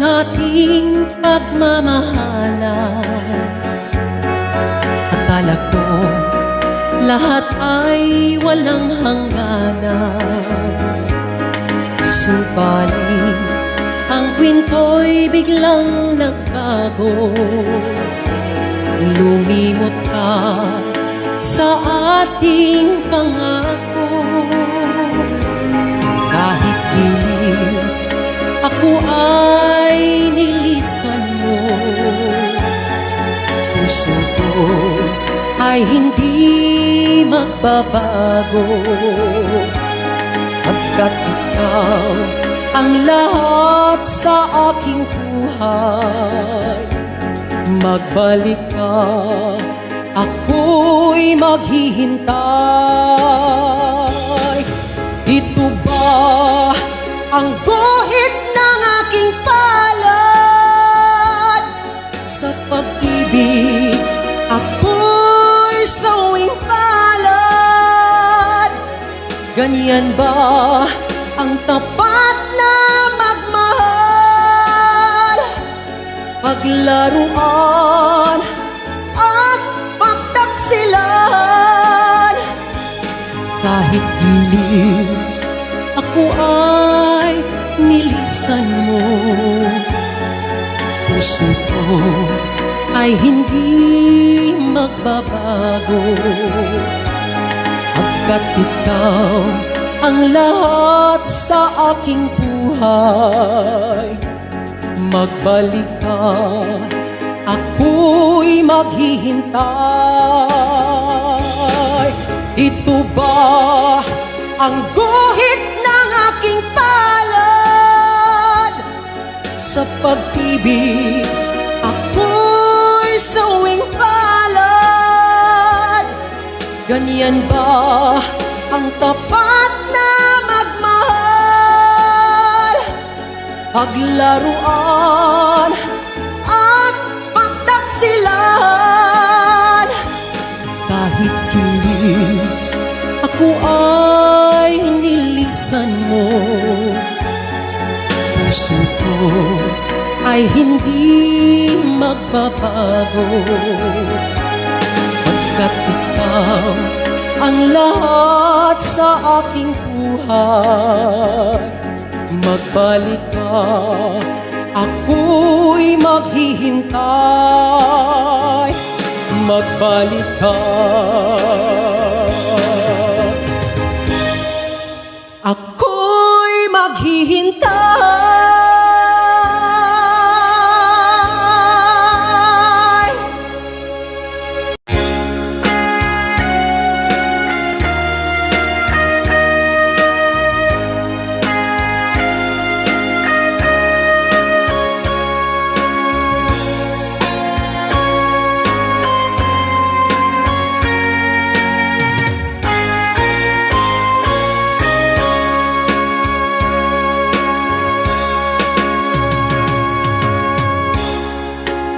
ating pagmamahalan. Akala ko lahat ay walang hangganan, subalit ang kwinto'y biglang nagbago. Lumimot ka sa ating pangako. Kahit gilid ako ay nilisan mo, puso ko ay hindi magbabago. Pagkat ikaw ang lahat sa aking buhay, magbalik ka, ako'y maghihintay. Ito ba ang guhit ng aking palad? Sa pag-ibig ako'y sawing palad. Ganyan ba ang tapat na magmahal? Paglaruan at pagtaksilan. Kahit gilid ako ay nilisan mo, puso ko ay hindi magbabago. Pagkat ikaw ang lahat sa aking buhay, magbalik ka, ako'y maghihintay. Ito ba ang guhit ng aking palad? Sa pag-ibig ako'y sawing palad. Ganyan ba ang tapat na magmahal? Paglaruan at pagtaksilan. Kahit gilid ako ay nilisan mo, puso ko ay hindi magbabago. Pagkat ikaw ang lahat sa aking buhay, magbalik ka, ako'y maghihintay. Magbalik ka, ako'y maghihintay.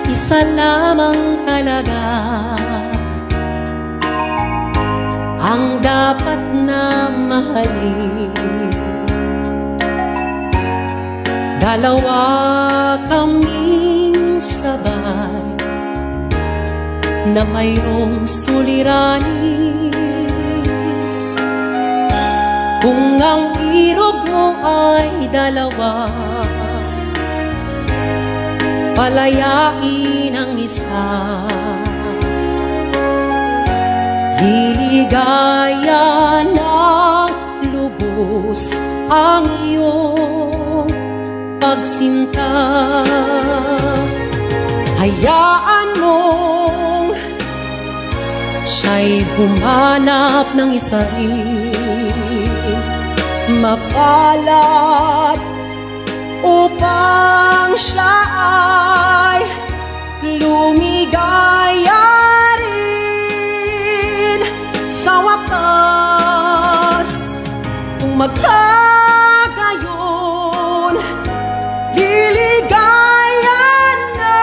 Isa lamang talaga ang dapat na mahalin. Dalawa kaming sabay na mayroong suliranin. Kung ang irog mo ay dalawa, palayain ang isa. Liligaya ng lubos ang iyong pagsinta. Hayaan mong siya'y humanap ng isa rin, mapalad upang siya ay lumigaya rin. Sa wakas, kung magkagayon, liligaya na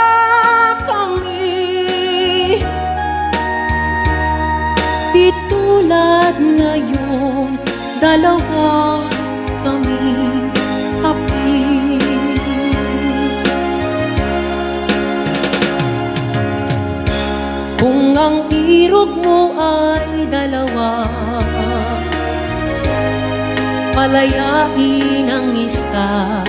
kami. Di tulad ngayon, dalawa kami happy. ang irog mo ay dalawa, palayain ang isa.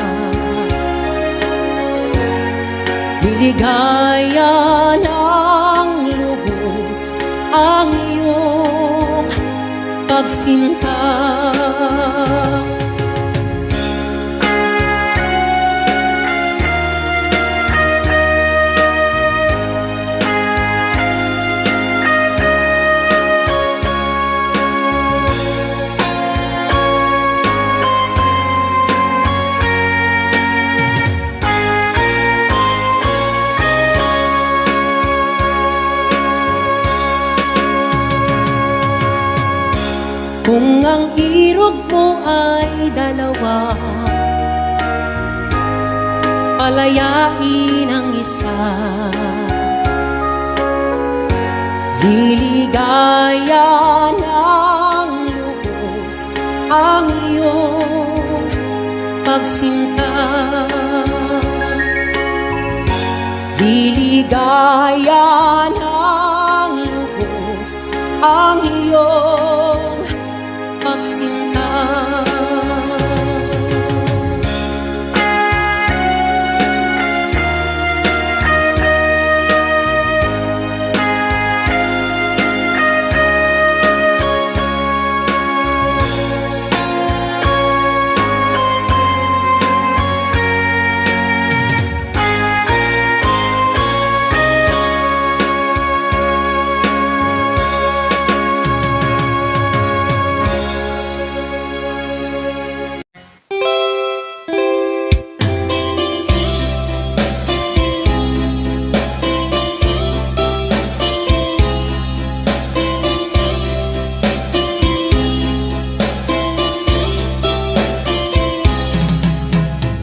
Liligaya ng lubos ang iyong pagsinta. Kung ang irog mo ay dalawa, palayain ang isa. Liligaya ng lubos ang iyong pagsinta. Liligaya ng lubos ang iyong pagsinta.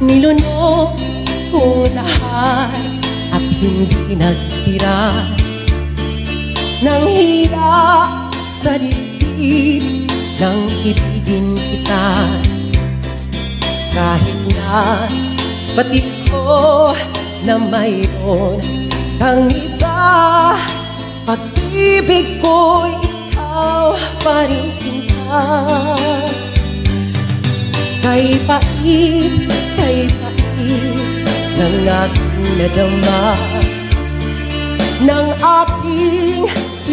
Nilunok ko lahat at hindi nagtira nang hila sa dibdib nang ibigin kita. Kahit na batid ko na mayroon kang iba, pag-ibig ko'y ikaw pa rin sinta. Kay pait ng aking nadama, ng aking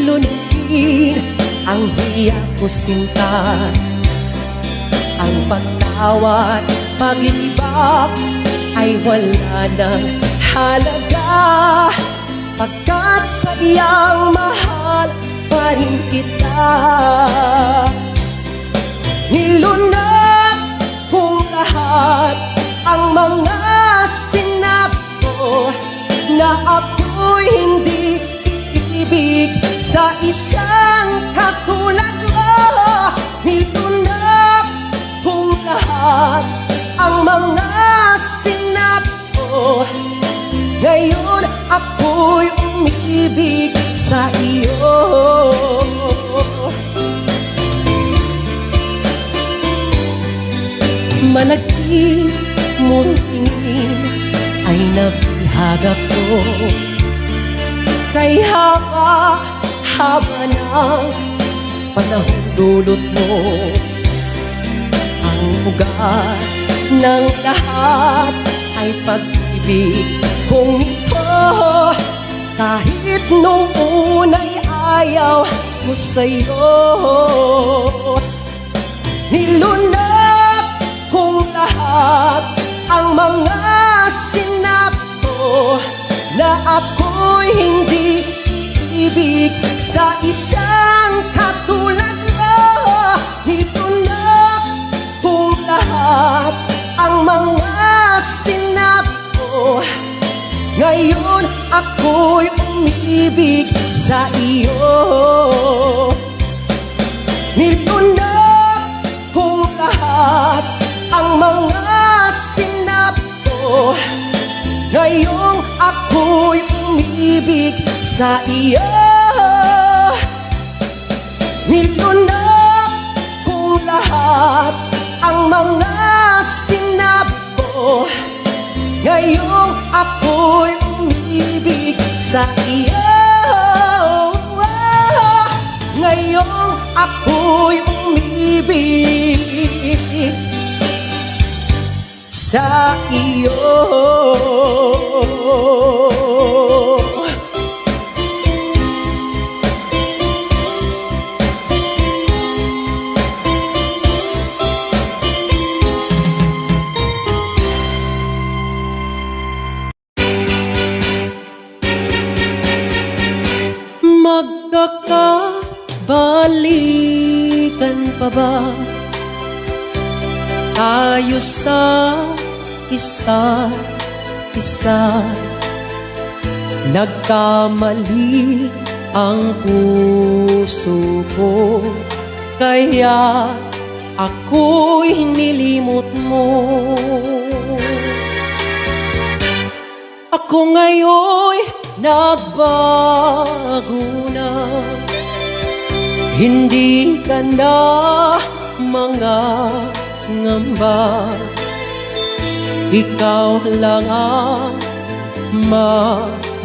lunugin ang hiya ko sinta. Ang pagtawad, paglibak ay wala ng halaga, pagkat sadyang mahal pa rin kita. Nilunok kong lahat ang mga sinap ko, na ako'y hindi ibig sa isang katulad mo. Nilunok kong lahat ang mga sinap ko, ngayon ako'y umibig sa iyo. Malagkit mong tingin ay nabihag ako, kay haba ng panahon dulot mo. Ang ugat ng lahat ay pag-ibig kong ito, kahit nung una'y ayaw mo sa'yo. Nilunok kong lahat ang mga sinap ko, na ako'y hindi ibig sa isang katulad mo. Nilunok kong lahat ang mga sinap ko, ngayon ako'y umibig sa iyo. Nilunok kong lahat ang mga sinap ko, ngayong ako'y umibig sa iyo. Nilunok kong lahat ang mga sinap ko, ngayong ako'y umibig sa iyo. ngayong ako'y umibig sa iyo. Magkakabalikan pa ba tayo sa isa't isa? Nagkamali ang puso ko, kaya ako'y nilimot mo. Ako ngayon'y nagbago na, hindi ka na mga ngamba. Ikaw lang ang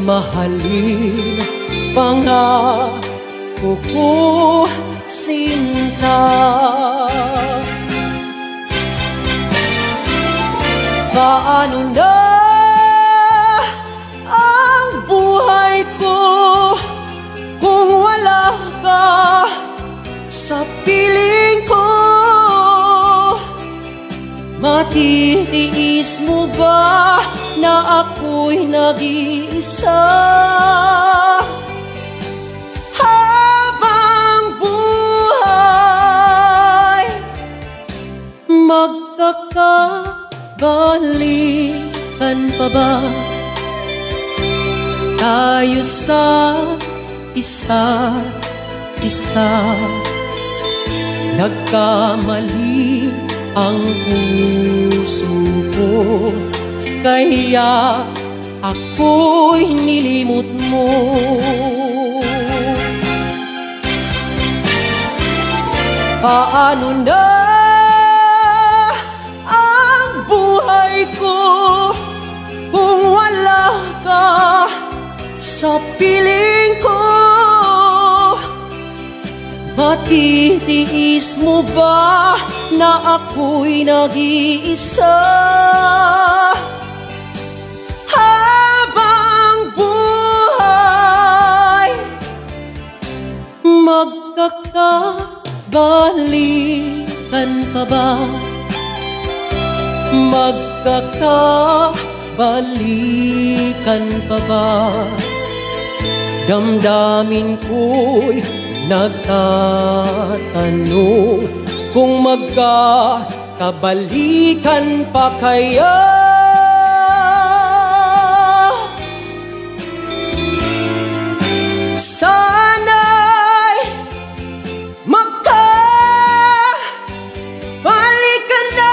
mamahalin, pangako ko, sinta. Paano na ang buhay ko kung wala ka sa piling ko? Matitiis mo ba na ako'y nag-iisa habang buhay? Magkakabalikan pa ba tayo sa isa't isa? Nagkamali ang puso ko, kaya ako'y nilimot mo. Paano na ang buhay ko kung wala ka sa piling ko? Matitiis mo ba na ako'y nag-iisa habang buhay? Magkakabalikan pa ba? Magkakabalikan pa ba? Damdamin ko'y nagtatanong kung magkakabalikan pa kaya. Sana'y magkabalikan na.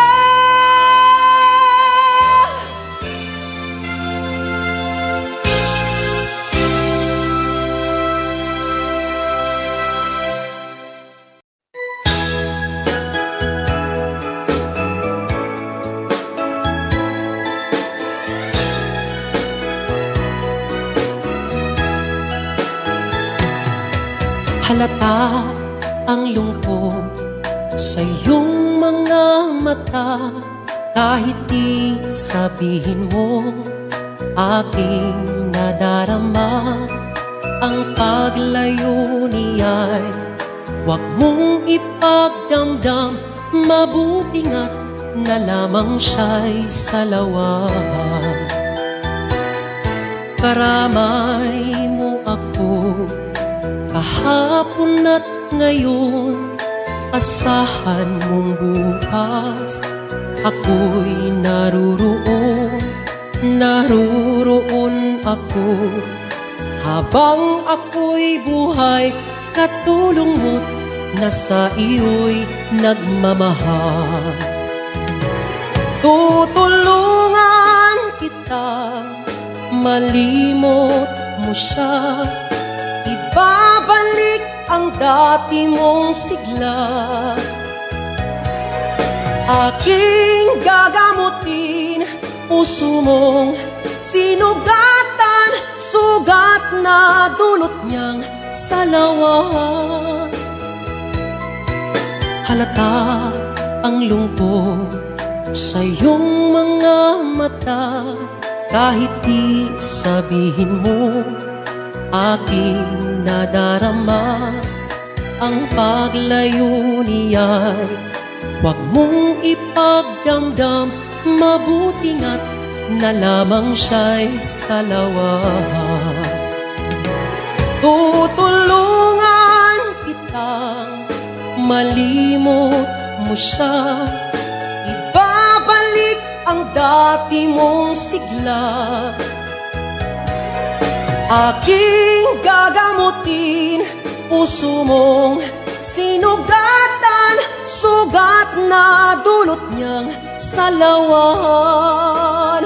Halata ang lungkot sa iyong mga mata, kahit di sabihin mo, aking nadarama. Ang paglayo niya'y huwag mong ipagdamdam, mabuti nga't na lamang siya'y salawan. Karamay mo ako kahapon at ngayon, asahan mong bukas ako'y naruroon ako. Habang ako'y buhay, katulong mo't nasa iyo'y nagmamahal. Tutulungan kitang malimot mo siya, ibabalik ang dati mong sigla. Aking gagamutin puso mong sinugatan, sugat na dulot niyang salawan. Halata ang lungkot sa iyong mga mata, kahit di sabihin mo, aking nadarama. Ang paglayo niya'y huwag mong ipagdamdam, mabuti nga't na lamang siya'y salawan. Tutulungan kitang malimot mo siya, ibabalik ang dati mong sigla. Aking gagamutin puso mong sinugatan, sugat na dulot niyang salawan.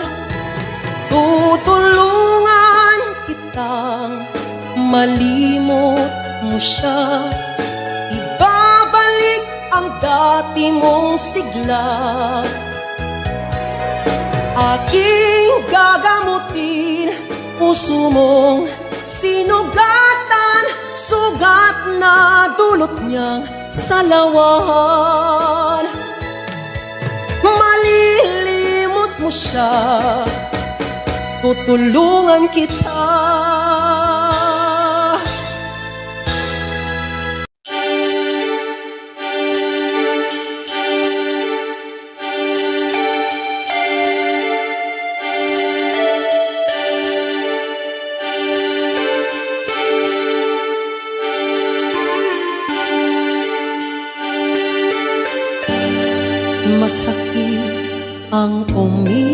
Tutulungan kitang malimot mo siya, ibabalik ang dati mong sigla. Aking gagamutin puso mong sinugatan, sugat na dulot niyang salawan. Malilimot mo siya, tutulungan kita. Masakit ang umibig,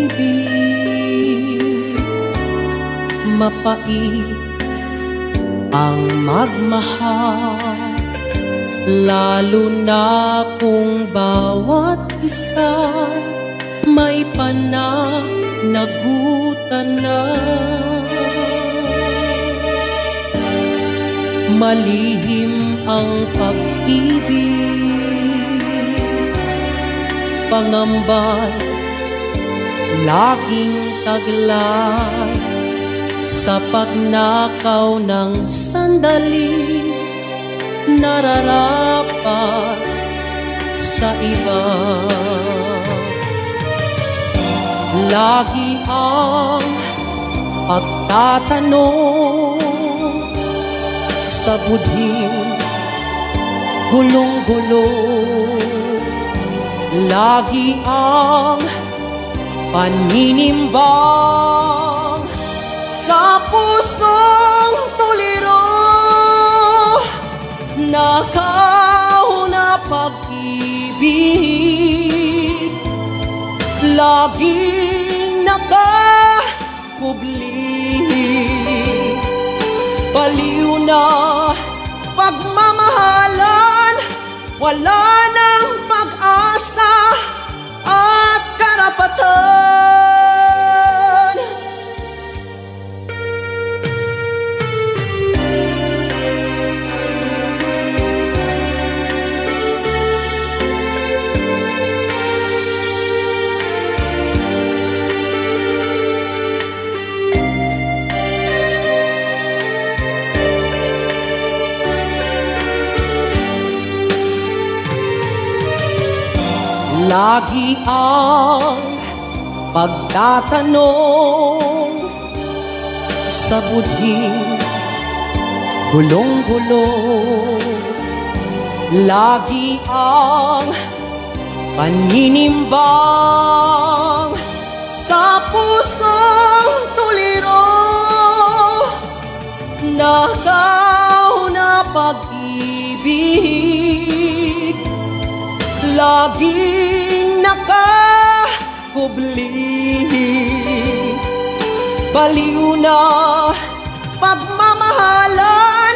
mapait ang magmahal, lalo na kung bawat isa may pananagutan na. Malihim ang pag-ibig, pangambay laging taglay, sa pagnakaw ng sandali nararapat sa iba. Lagi ang pagtatanong sa budhing gulong-gulo, lagi ang paninimbang sa pusong tuliro. Nakaw na pag-ibig, laging nakakubli. Baliw na pagmamahalan, wala nang pag-asa at karapatan. Lagi ang pagtatanong sa budhing gulong-gulo, lagi ang paninimbang sa pusong tuliro. Nakaw na pag-ibig, laging nakakubli. Baliw na pagmamahalan,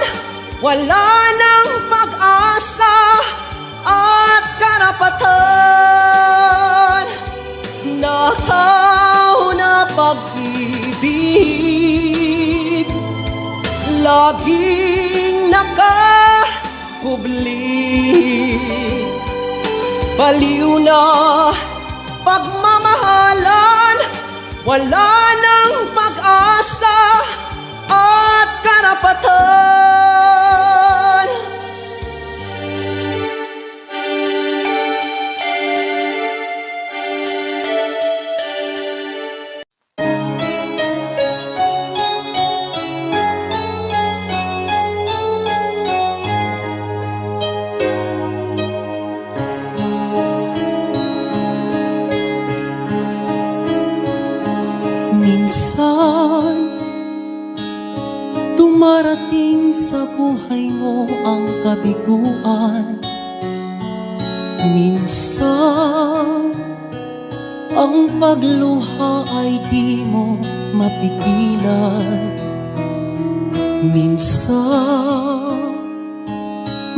wala nang pag-asa at karapatan. Nakaw na pag-ibig, laging nakakubli. Baliw na pagmamahalan, wala nang pag-asa at karapatan. Dumarating sa buhay mo ang kabiguan. Minsan, ang pagluha ay di mo mapigilan. Minsan,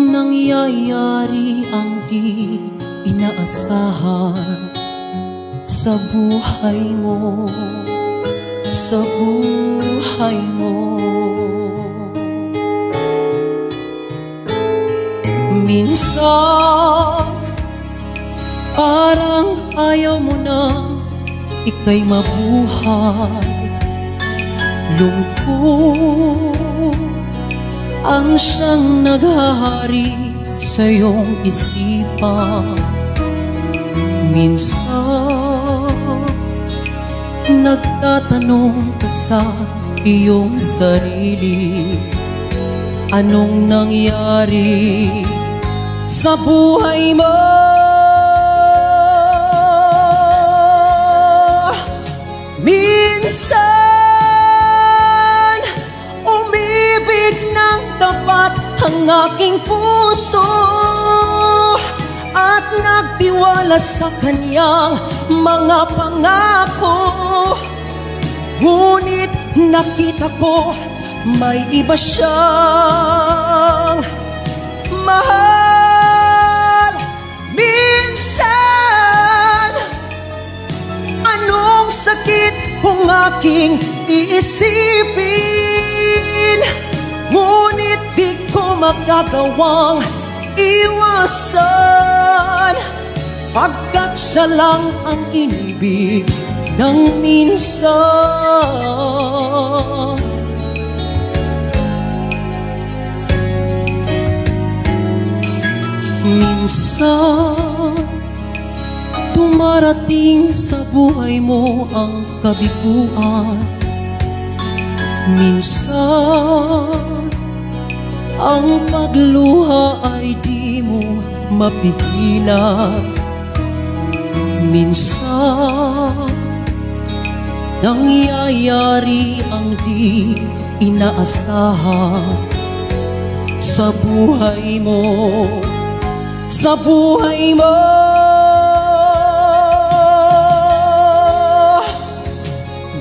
nangyayari ang di inaasahan sa buhay mo, sa buhay mo. Minsan, parang ayaw mo na ika'y mabuhay. Lungkot ang siyang naghahari sa iyong isipan. Minsan, nagtatanong ka sa iyong sarili, anong nangyari sa buhay mo? Minsan, umibig ng tapat ang aking puso at nagtiwala sa kanyang mga pangako. Ngunit nakita ko may iba siyang mahal. Minsan, anong sakit kung aking iisipin, ngunit di ko magagawang iwasan, pagkat siya lang ang inibig ng minsan. Minsan, dumarating sa buhay mo ang kabiguan. Minsan, ang pagluha ay di mo mapigilan. Minsan, nangyayari ang di inaasahan sa buhay mo, sa buhay mo.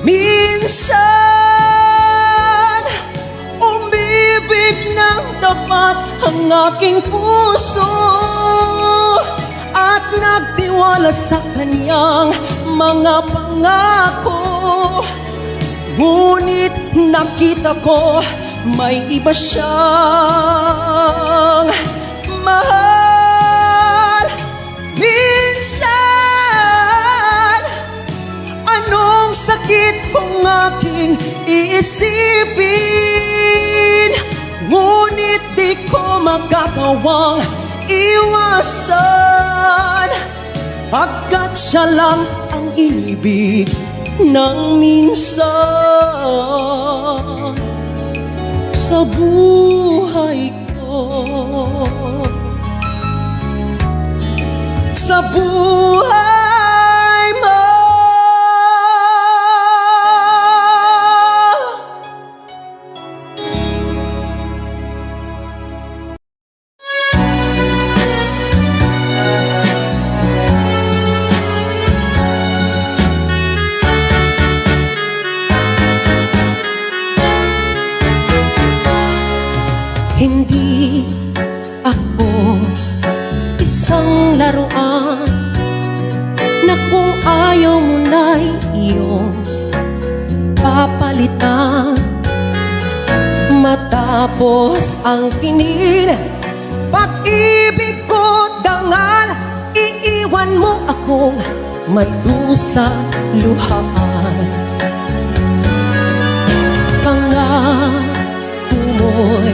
Minsan, umibig ng tapat ang aking puso at nagtiwala sa kanyang mga pangako. Ngunit nakita ko may iba siyang mahal. Minsan, anong sakit kung aking iisipin, ngunit di ko magagawang iwasan, pagkat siya lang ang inibig ng minsan sa buhay ko, sa buhay mo. Hindi ako isang laruan na kung ayaw mo na'y iyong papalitan. Matapos ang kinin, pag-ibig ko dangal, iiwan mo akong may dusa luhaan. Pangako mo'y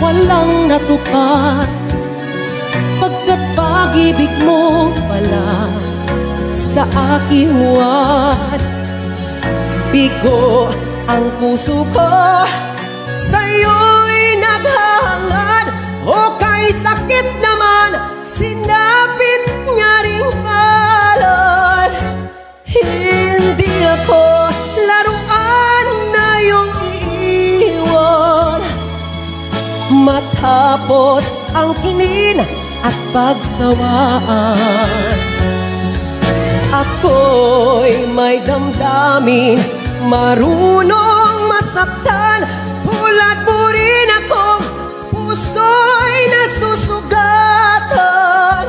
walang natupad, pagkat pag-ibig mo pala sa aking huwad. Bigo ang puso ko, sa'yo'y naghahangad. O kay sakit naman, sinapit niya ring palad. Hindi ako laruan na iyong iiwan. Matapos ang kinin at pagsawaan, ako'y may damdamin, marunong masaktan. Tulad mo rin akong puso'y nasusugatan.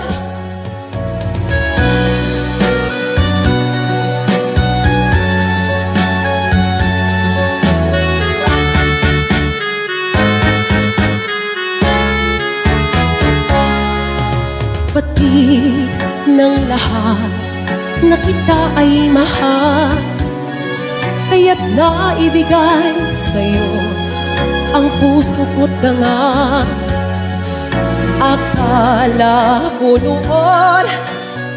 Pati ng lahat na kita ay mahal, kaya't naibigay sa'yo ang puso ko't danga. Akala ko noon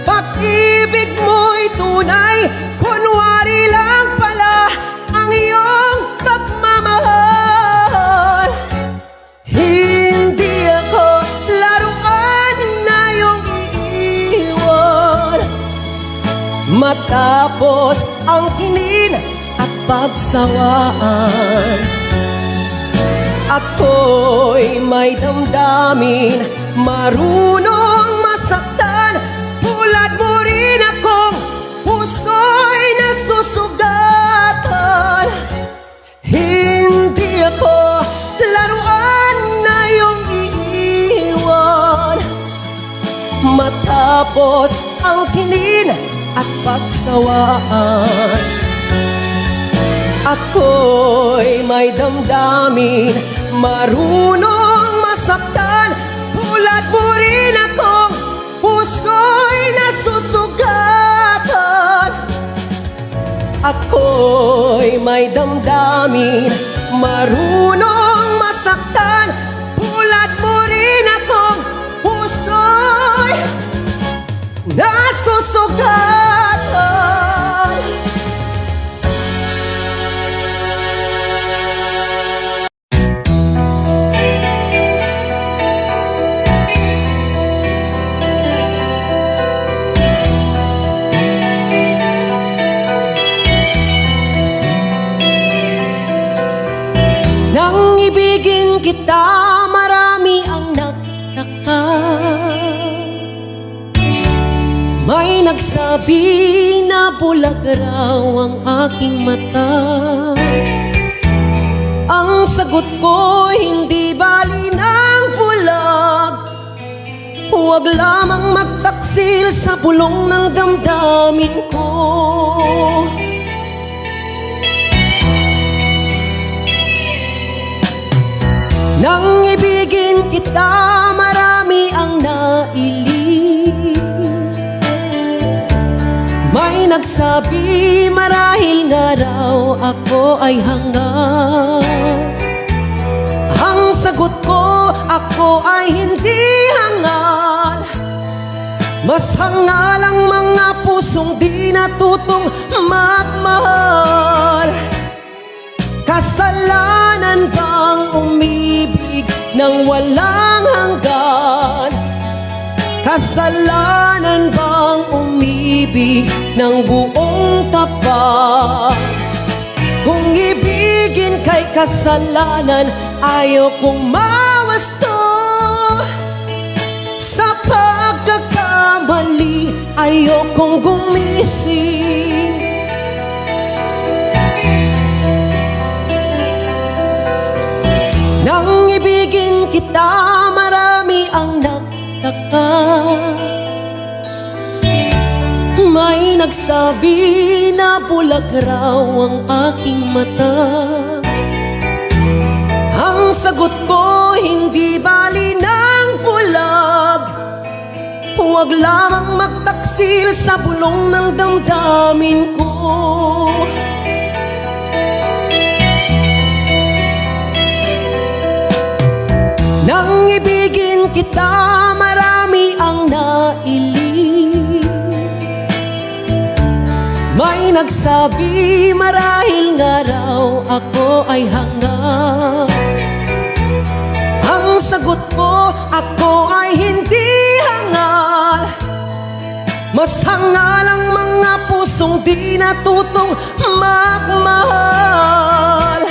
pag-ibig mo'y tunay, kunwari lang pala ang iyong pagmamahal. Hindi ako laruan na iyong iiwan. Matapos ang kinin at pagsawaan, ako'y may damdamin, marunong masaktan. Tulad mo rin akong puso'y nasusugatan. Hindi ako laruan na iyong iiwan. Matapos ang kinin at pagsawaan, ako'y may damdamin, marunong masaktan. Tulad mo rin akong puso'y nasusugatan. Ako'y may damdamin, marunong masaktan. Tulad mo rin akong puso'y nasusugatan. Nang ibigin kita, marami ang nagtaka. May nagsabi na bulag raw ang aking mata. Ang sagot ko, hindi bali ng bulag. Huwag lamang magtaksil sa pulong ng damdamin ko. Nang ibigin kita, marami ang nailing. May nagsabi marahil nga raw ako ay hangal. Ang sagot ko, ako ay hindi hangal. Mas hangal ang mga pusong di natutong magmahal. Kasalanan bang umibig nang walang hanggan? Kasalanan bang umibig ng buong tapat? Kung ibigin kay kasalanan, ayaw kong mawasto. Sa pagkakamali, ayaw kong gumising. Nang ibigin kita, marami ang nagtaka. May nagsabi na bulag raw ang aking mata. Ang sagot ko, hindi bali ng bulag. Huwag lamang magtaksil sa bulong ng damdamin ko. Nang ibigin kita, marami ang nailing. May nagsabi marahil nga raw ako ay hangal. Ang sagot ko, ako ay hindi hangal. Mas hangal ang mga pusong di natutong magmahal.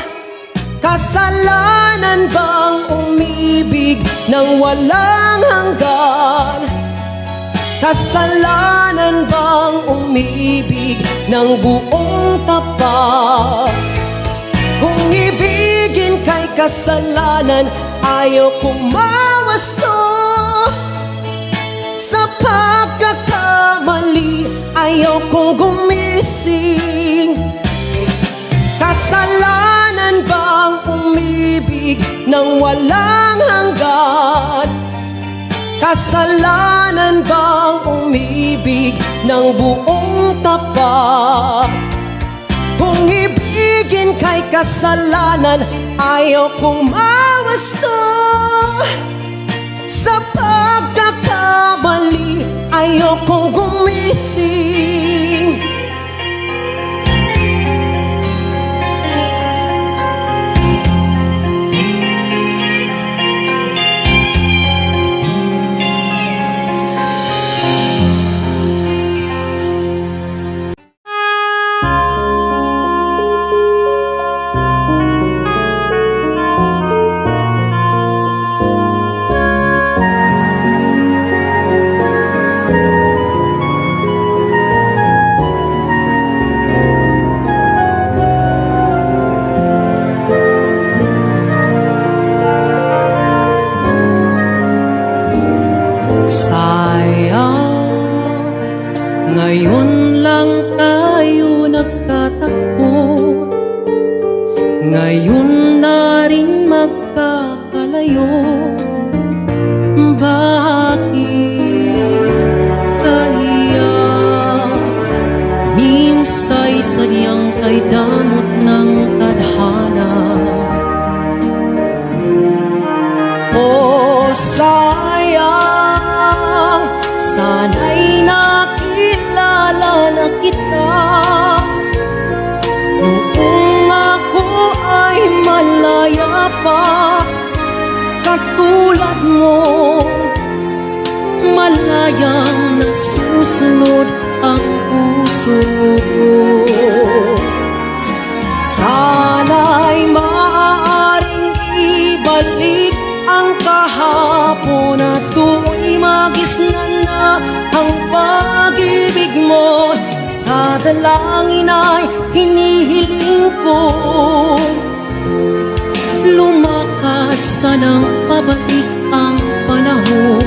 Kasalanan bang umibig umibig ng walang hanggan? Kasalanan bang umibig ng buong tapat? Kung ibigin kay kasalanan, ayaw kong mawasto. Sa pagkakamali, ayaw kong gumising. Kasalanan bang umibig ng walang hanggan? Kasalanan bang umibig ng buong tapat? Kung ibigin kay kasalanan, ayaw kong mawasto. Sa pagkakamali, ayaw kong gumising. Ngayon lang tayo nagtatagpo, ngayon na rin magkakalayo. Bakit kaya minsa'y sadyang kay damot ng tadhana? Oh, sayang, sana'y nakilala na kita noong ako ay malaya pa. Katulad mo, malayang nasusunod ang puso ko. Sana'y maaaring ibalik ang kahapon at tuloy magisnan na ang pag-ibig mo. Sa dalangin ay hinihiling ko, lumakad sanang pabalik ang panahon.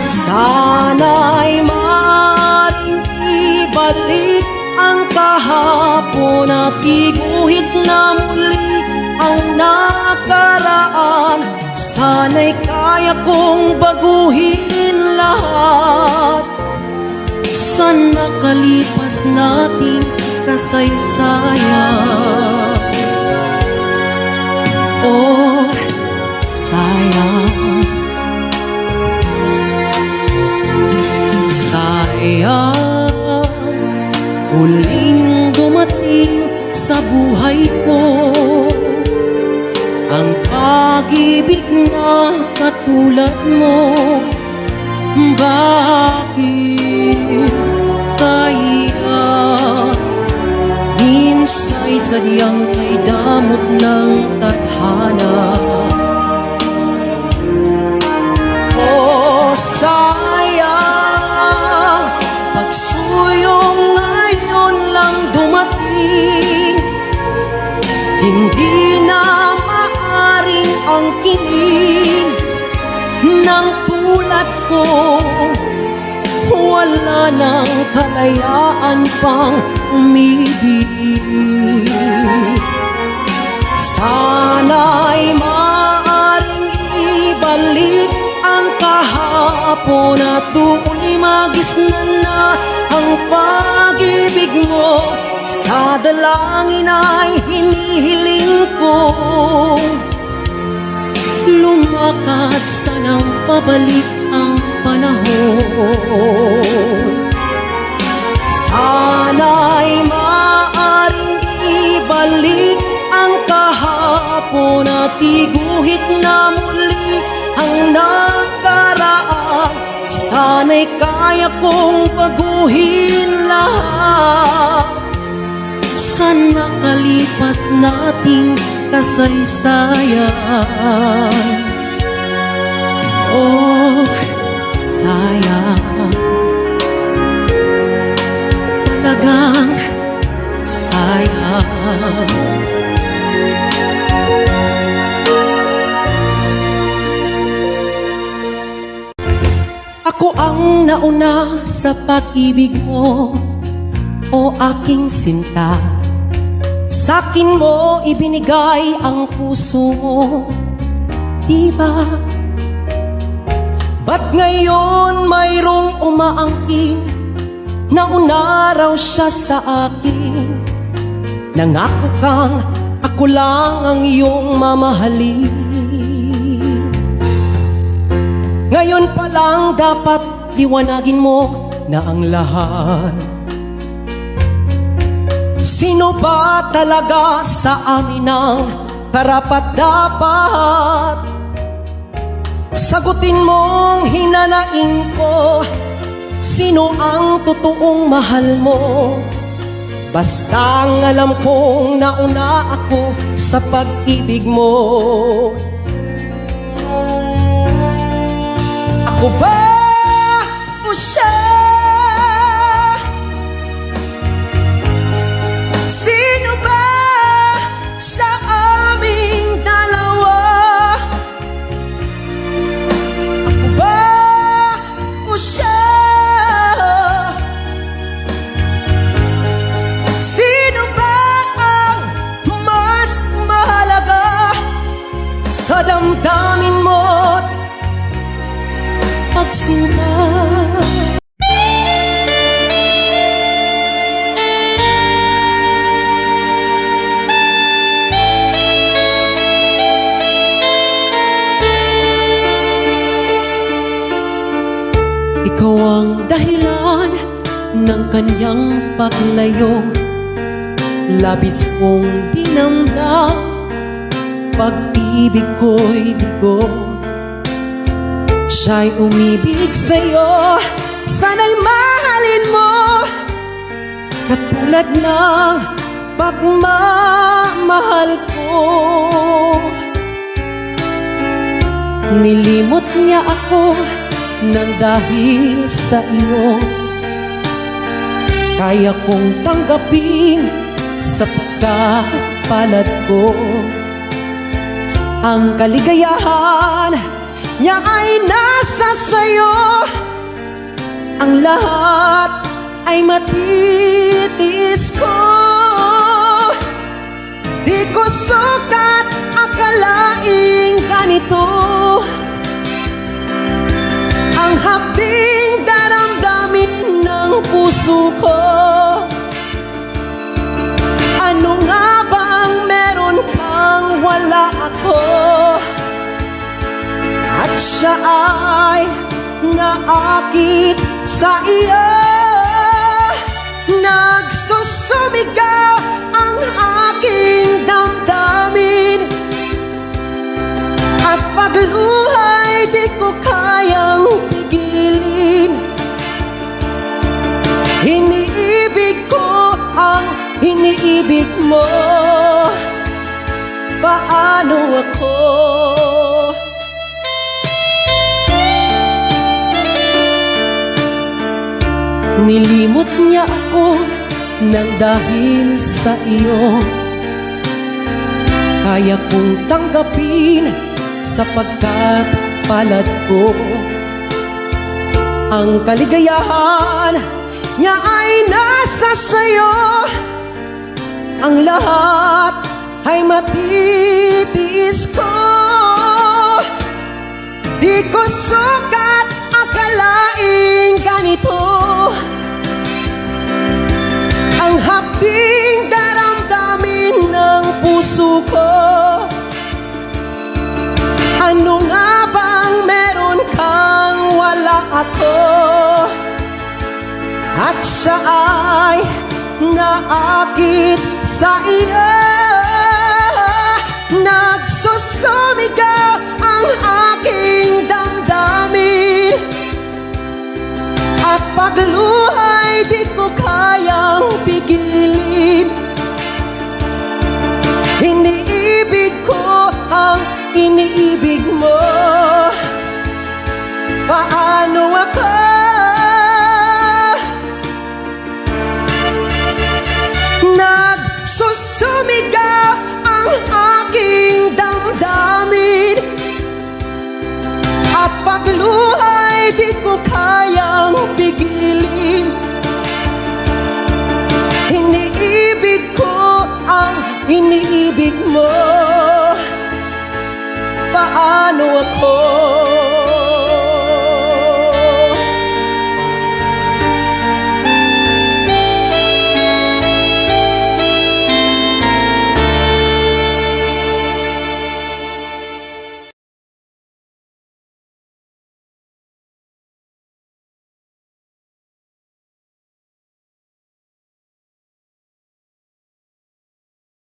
Sana'y maaaring ibalik ang kahapon at iguhit na muli ang nakaraan. Sana'y kaya kong baguhin lahat sa nakalipas nating kasaysayan. Oh, sayang, sayang, huling dumating sa buhay ko ang pag-ibig na katulad mo. Bakit kaya minsa'y sadyang kay damot ng tadhana? Oh, sayang, pagsuyong ngayon lang dumating, hindi na maaring angkinin ng tulad ko. Wala nang kalayaan pang umibig. Sana'y maaring ibalik ang kahapon at tuloy magisnan na ang pag-ibig mo. Sa dalangin ay hinihiling ko, lumakad sanang pabalik ang panahon. Sana'y maaring ibalik ang kahapon at iguhit na muli ang nakaraan. Sana'y kaya kong baguhin lahat sa nakalipas nating kasaysayan. Oh, sayang, talagang sayang. Ako ang nauna sa pag-ibig mo, o aking sinta. Sa'kin mo ibinigay ang puso mo, diba? Ba't ngayon mayroong umaangkin na una raw siya sa akin? Nangako kang ako lang ang iyong mamahalin. Ngayon pa lang dapat liwanagin mo na ang lahat. Sino ba talaga sa amin ang karapat-dapat? Sagutin mong hinanaing ko, sino ang totoong mahal mo? Basta ang alam kong nauna ako sa pag-ibig mo. Ako ba o siya? Sino ba sa aming dalawa? Ako ba o siya? Sino ba ang mas mahalaga sa damdamin mo't pagsinta? Ikaw ang dahilan ng kanyang paglayo. Labis kong dinamdam, pag-ibig ko'y bigo. Siya'y umibig sa'yo, sana'y mahalin mo, katulad ng pagmamahal ko. Nilimot niya ako nang dahil sa iyo, kaya kong tanggapin sapagkat palad ko. Ang kaligayahan niya ay nasa sayo, ang lahat ay matitiis ko. Di ko sukat akalaing ganito ang hapding daramdamin ng puso ko. Ano nga bang meron kang wala ako? At siya ay naakit sa iyo. Nagsusumigaw ang aking damdamin, at pagluhay di ko kayang pigilin. Iniibig ko ang iniibig mo. Paano ako? Nilimot niya ako nang dahil sa iyo, kaya kong tanggapin sapagkat palad ko. Ang kaligayahan niya ay nasa sayo, ang lahat ay matitiis ko. Di ko sukat akalaing ganito ang hapding daramdamin ng puso ko. Ano nga bang meron kang wala ako? At siya ay naakit sa iyo. Nagsusumigaw ang aking damdamin, at pagluhay di ko kayang pigilin. iniibig mo? Paano ako? Nagsusumigaw ang aking damdamin, at pagluhay di ko kayang pigilin. Iniibig ko ang iniibig mo. Paano ako?